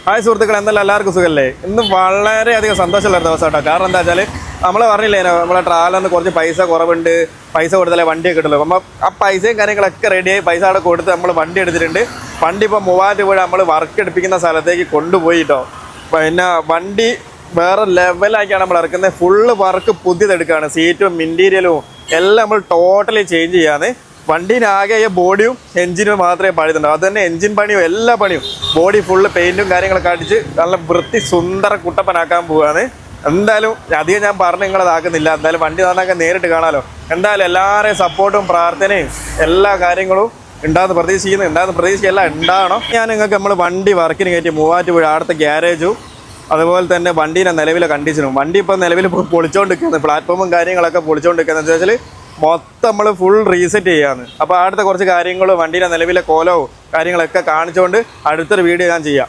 Hi സുഹൃത്തുക്കൾ, എന്തെല്ലാം എല്ലാവർക്കും സുഖമല്ലേ? ഇന്ന് വളരെയധികം സന്തോഷമുള്ള ദിവസം കേട്ടോ. കാരണം എന്താ വെച്ചാൽ നമ്മൾ പറഞ്ഞില്ലേ, നമ്മളെ ട്രാവലറിന് കുറച്ച് പൈസ കുറവുണ്ട്, പൈസ കൊടുത്താലേ വണ്ടിയൊക്കെ കിട്ടുള്ളൂ. നമ്മൾ ആ പൈസയും കാര്യങ്ങളൊക്കെ റെഡിയായി, പൈസ അവിടെ കൊടുത്ത് നമ്മൾ വണ്ടി എടുത്തിട്ടുണ്ട്. വണ്ടി ഇപ്പോൾ 3000 രൂപ നമ്മൾ വർക്ക് എടുപ്പിക്കുന്ന സ്ഥലത്തേക്ക് കൊണ്ടുപോയി കേട്ടോ. പിന്നെ വണ്ടി വേറെ ലെവലാക്കിയാണ് നമ്മൾ ഇറക്കുന്നത്. ഫുള്ള് വർക്ക് പുതിയതെടുക്കുകയാണ്. സീറ്റും ഇൻറ്റീരിയലും എല്ലാം നമ്മൾ ടോട്ടലി ചേഞ്ച് ചെയ്യാന്ന്. വണ്ടീനാകെ ബോഡിയും എഞ്ചിനും മാത്രമേ പണിതുണ്ടാവും. അത് തന്നെ എഞ്ചിൻ പണിയും എല്ലാ പണിയും, ബോഡി ഫുള്ള് പെയിൻറ്റും കാര്യങ്ങളൊക്കെ അടിച്ച് നല്ല വൃത്തി സുന്ദര കുട്ടപ്പനാക്കാൻ പോവുകയാണ്. എന്തായാലും അധികം ഞാൻ പറഞ്ഞ് നിങ്ങളതാക്കുന്നില്ല. എന്തായാലും വണ്ടി നന്നാക്കാൻ നേരിട്ട് കാണാമല്ലോ. എന്തായാലും എല്ലാവരെയും സപ്പോർട്ടും പ്രാർത്ഥനയും എല്ലാ കാര്യങ്ങളും ഉണ്ടാകുന്ന പ്രതീക്ഷയെല്ലാം ഉണ്ടാകണം. ഞാൻ നിങ്ങൾക്ക് നമ്മൾ വണ്ടി വർക്കിന് കയറ്റി 3000 രൂപ അടുത്ത ഗ്യാരേജും അതുപോലെ തന്നെ വണ്ടീൻ്റെ നിലവിലെ കണ്ടീഷനും. വണ്ടി ഇപ്പോൾ നിലവിൽ പൊളിച്ചുകൊണ്ടിരിക്കുന്നത്, പ്ലാറ്റ്ഫോമും കാര്യങ്ങളൊക്കെ പൊളിച്ചുകൊണ്ടിരിക്കുന്നത് എന്താ വെച്ചാൽ മൊത്തം നമ്മൾ ഫുൾ റീസെറ്റ് ചെയ്യാന്ന്. അപ്പോൾ അടുത്ത കുറച്ച് കാര്യങ്ങളും വണ്ടീൻ്റെ നിലവിലെ കോലവും കാര്യങ്ങളൊക്കെ കാണിച്ചുകൊണ്ട് അടുത്തൊരു വീഡിയോ ഞാൻ ചെയ്യാം.